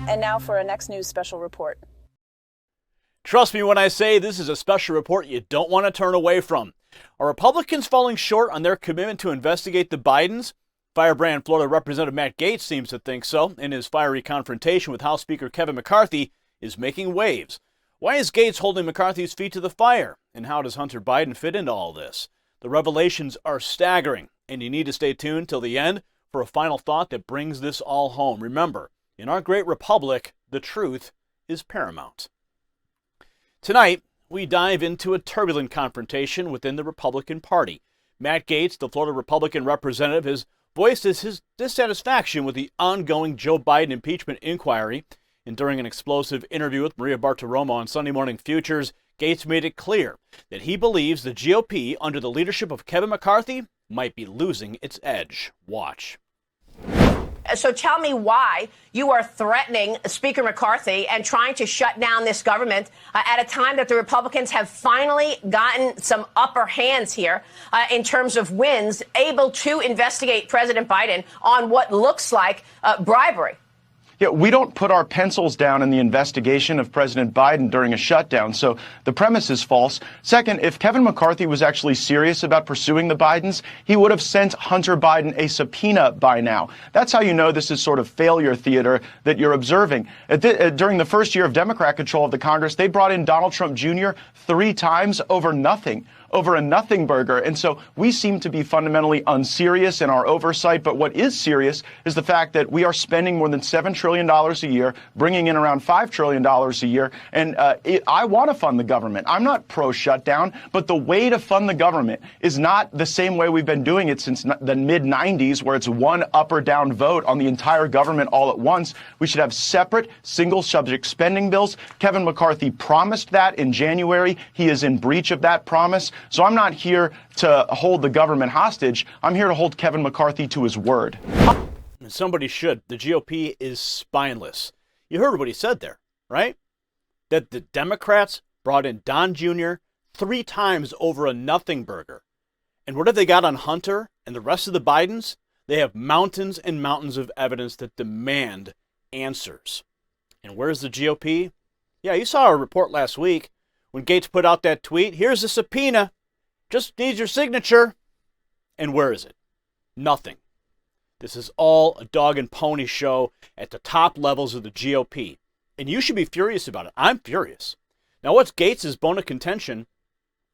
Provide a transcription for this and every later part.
And now for a Next News special report. Trust me when I say this is a special report you don't want to turn away from. Are Republicans falling short on their commitment to investigate the Bidens? Firebrand Florida Representative Matt Gaetz seems to think so, and his fiery confrontation with House Speaker Kevin McCarthy is making waves. Why is Gaetz holding McCarthy's feet to the fire? And how does Hunter Biden fit into all this? The revelations are staggering, and you need to stay tuned till the end for a final thought that brings this all home. Remember, in our great republic, the truth is paramount. Tonight, we dive into a turbulent confrontation within the Republican Party. Matt Gaetz, the Florida Republican representative, has voiced his dissatisfaction with the ongoing Joe Biden impeachment inquiry. And during an explosive interview with Maria Bartiromo on Sunday Morning Futures, Gaetz made it clear that he believes the GOP, under the leadership of Kevin McCarthy, might be losing its edge. Watch. So tell me why you are threatening Speaker McCarthy and trying to shut down this government at a time that the Republicans have finally gotten some upper hands here in terms of wins, able to investigate President Biden on what looks like bribery. Yeah, we don't put our pencils down in the investigation of President Biden during a shutdown, so the premise is false. Second, if Kevin McCarthy was actually serious about pursuing the Bidens, he would have sent Hunter Biden a subpoena by now. That's how you know this is sort of failure theater that you're observing. During the first year of Democrat control of the Congress, they brought in Donald Trump Jr. 3 times over nothing. Over a nothing burger. And so we seem to be fundamentally unserious in our oversight. But what is serious is the fact that we are spending more than $7 trillion a year, bringing in around $5 trillion a year. And I want to fund the government. I'm not pro-shutdown. But the way to fund the government is not the same way we've been doing it since the mid-90s, where it's one up or down vote on the entire government all at once. We should have separate single subject spending bills. Kevin McCarthy promised that in January. He is in breach of that promise. So I'm not here to hold the government hostage. I'm here to hold Kevin McCarthy to his word. Somebody should. The GOP is spineless. You heard what he said there, right? That the Democrats brought in Don Jr. 3 times over a nothing burger. And what have they got on Hunter and the rest of the Bidens? They have mountains and mountains of evidence that demand answers. And where's the GOP? Yeah, you saw a report last week when Gaetz put out that tweet. Here's a subpoena. Just needs your signature. And where is it? Nothing. This is all a dog and pony show at the top levels of the GOP. And you should be furious about it. I'm furious. Now, what's Gaetz's bone of contention?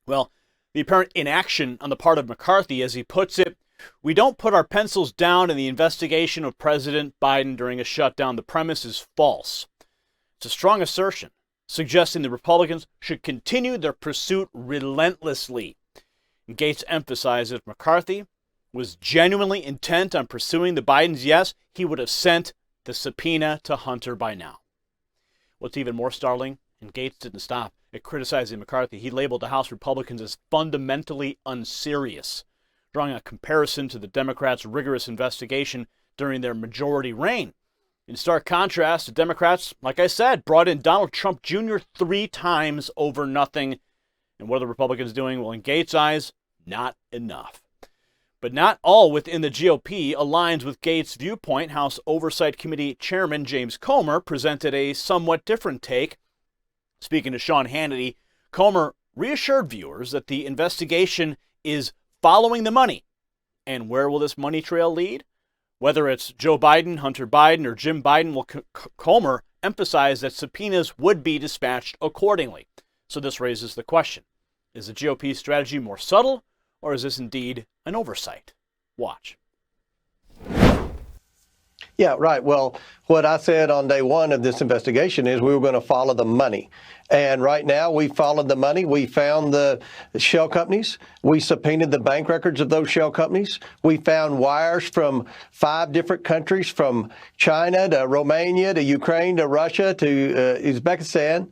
Well, the apparent inaction on the part of McCarthy, as he puts it. We don't put our pencils down in the investigation of President Biden during a shutdown. The premise is false. It's a strong assertion, suggesting the Republicans should continue their pursuit relentlessly. And Gaetz emphasized if McCarthy was genuinely intent on pursuing the Bidens, yes, he would have sent the subpoena to Hunter by now. What's even more startling, and Gaetz didn't stop at criticizing McCarthy, he labeled the House Republicans as fundamentally unserious, drawing a comparison to the Democrats' rigorous investigation during their majority reign. In stark contrast, the Democrats, like I said, brought in Donald Trump Jr. 3 times over nothing. And what are the Republicans doing? Well, in Gaetz' eyes, not enough. But not all within the GOP aligns with Gaetz' viewpoint. House Oversight Committee Chairman James Comer presented a somewhat different take. Speaking to Sean Hannity, Comer reassured viewers that the investigation is following the money. And where will this money trail lead? Whether it's Joe Biden, Hunter Biden, or Jim Biden, well, Comer emphasized that subpoenas would be dispatched accordingly. So this raises the question, is the GOP strategy more subtle, or is this indeed an oversight? Watch. Yeah, right. Well, what I said on day one of this investigation is we were going to follow the money. And right now we followed the money. We found the shell companies. We subpoenaed the bank records of those shell companies. We found wires from 5 different countries, from China to Romania to Ukraine to Russia to Uzbekistan,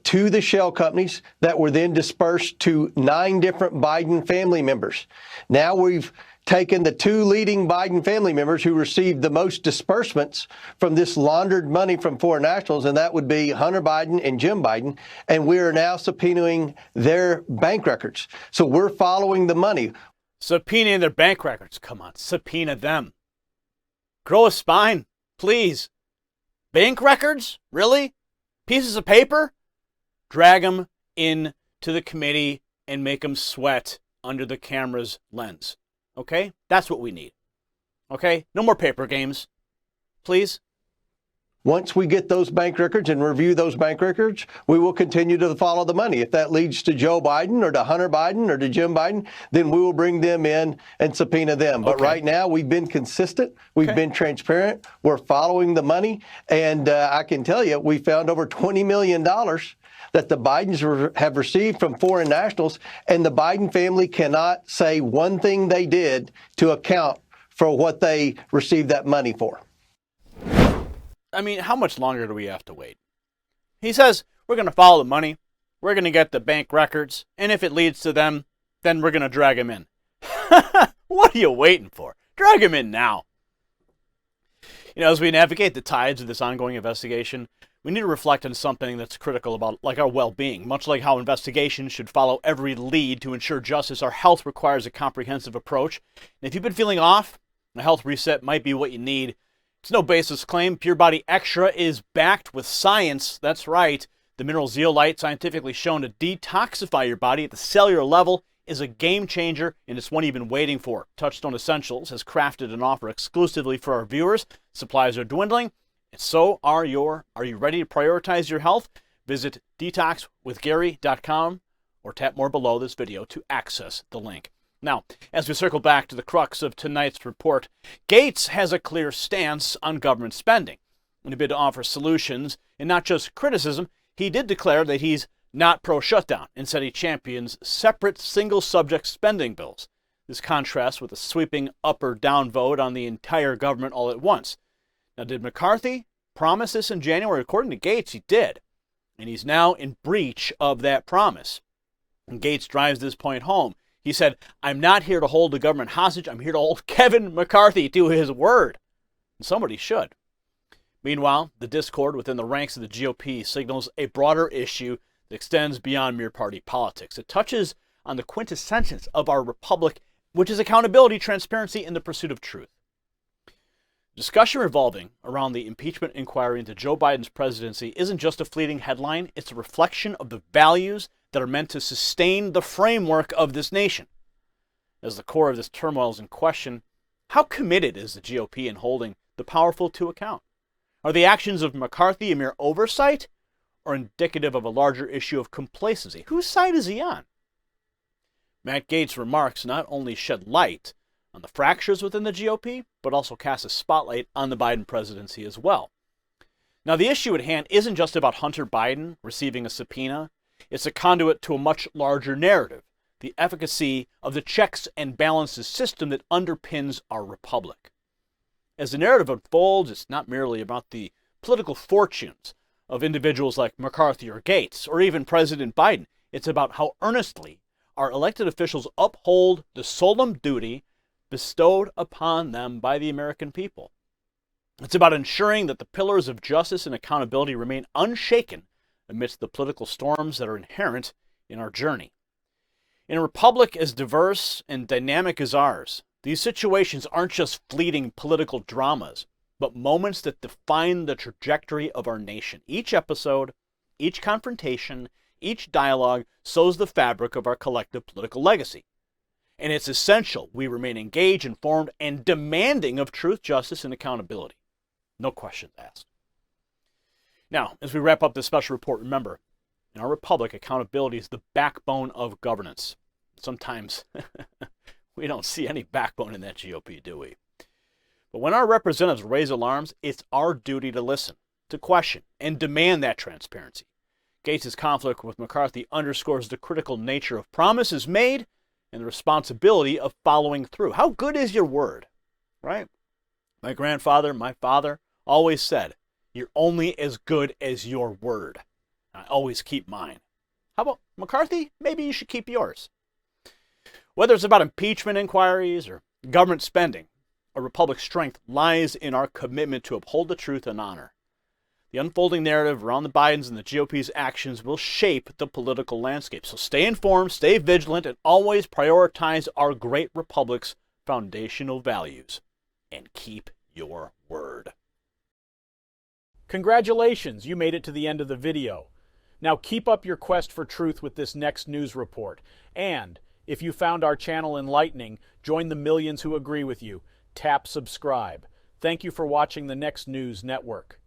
to the shell companies that were then dispersed to 9 different Biden family members. Now we've taken the 2 leading Biden family members who received the most disbursements from this laundered money from foreign nationals, and that would be Hunter Biden and Jim Biden, and we are now subpoenaing their bank records. So we're following the money. Subpoenaing their bank records. Come on, subpoena them. Grow a spine, please. Bank records? Really? Pieces of paper? Drag them into the committee and make them sweat under the camera's lens. Okay? That's what we need. Okay? No more paper games. Please? Once we get those bank records and review those bank records, we will continue to follow the money. If that leads to Joe Biden or to Hunter Biden or to Jim Biden, then we will bring them in and subpoena them. But right now, we've been consistent. We've been transparent. We're following the money. And I can tell you, we found over $20 million that the Bidens have received from foreign nationals. And the Biden family cannot say one thing they did to account for what they received that money for. I mean, how much longer do we have to wait? He says, we're going to follow the money, we're going to get the bank records, and if it leads to them, then we're going to drag him in. What are you waiting for? Drag him in now. You know, as we navigate the tides of this ongoing investigation, we need to reflect on something that's critical about like our well-being. Much like how investigations should follow every lead to ensure justice, our health requires a comprehensive approach. And if you've been feeling off, a health reset might be what you need. It's no basis claim. Pure Body Extra is backed with science. That's right. The mineral zeolite, scientifically shown to detoxify your body at the cellular level, is a game changer, and it's one you've been waiting for. Touchstone Essentials has crafted an offer exclusively for our viewers. Supplies are dwindling, and so are you ready to prioritize your health? Visit detoxwithgary.com or tap more below this video to access the link. Now, as we circle back to the crux of tonight's report, Gaetz has a clear stance on government spending. In a bid to offer solutions and not just criticism, he did declare that he's not pro-shutdown and said he champions separate single-subject spending bills. This contrasts with a sweeping up or down vote on the entire government all at once. Now, did McCarthy promise this in January? According to Gaetz, he did. And he's now in breach of that promise. And Gaetz drives this point home. He said, I'm not here to hold the government hostage. I'm here to hold Kevin McCarthy to his word. And somebody should. Meanwhile, the discord within the ranks of the GOP signals a broader issue that extends beyond mere party politics. It touches on the quintessence of our republic, which is accountability, transparency, and the pursuit of truth. Discussion revolving around the impeachment inquiry into Joe Biden's presidency isn't just a fleeting headline. It's a reflection of the values that are meant to sustain the framework of this nation. As the core of this turmoil is in question, how committed is the GOP in holding the powerful to account? Are the actions of McCarthy a mere oversight or indicative of a larger issue of complacency? Whose side is he on? Matt Gaetz' remarks not only shed light on the fractures within the GOP, but also cast a spotlight on the Biden presidency as well. Now, the issue at hand isn't just about Hunter Biden receiving a subpoena. It's a conduit to a much larger narrative, the efficacy of the checks and balances system that underpins our republic. As the narrative unfolds, it's not merely about the political fortunes of individuals like McCarthy or Gaetz, or even President Biden. It's about how earnestly our elected officials uphold the solemn duty bestowed upon them by the American people. It's about ensuring that the pillars of justice and accountability remain unshaken amidst the political storms that are inherent in our journey. In a republic as diverse and dynamic as ours, these situations aren't just fleeting political dramas, but moments that define the trajectory of our nation. Each episode, each confrontation, each dialogue sows the fabric of our collective political legacy. And it's essential we remain engaged, informed, and demanding of truth, justice, and accountability. No questions asked. Now, as we wrap up this special report, remember, in our republic, accountability is the backbone of governance. Sometimes we don't see any backbone in that GOP, do we? But when our representatives raise alarms, it's our duty to listen, to question, and demand that transparency. Gaetz' conflict with McCarthy underscores the critical nature of promises made and the responsibility of following through. How good is your word, right? My grandfather, my father, always said, you're only as good as your word. I always keep mine. How about McCarthy? Maybe you should keep yours. Whether it's about impeachment inquiries or government spending, a republic's strength lies in our commitment to uphold the truth and honor. The unfolding narrative around the Bidens and the GOP's actions will shape the political landscape. So stay informed, stay vigilant, and always prioritize our great republic's foundational values. And keep your word. Congratulations, you made it to the end of the video. Now keep up your quest for truth with this next news report. And if you found our channel enlightening, join the millions who agree with you. Tap subscribe. Thank you for watching the Next News Network.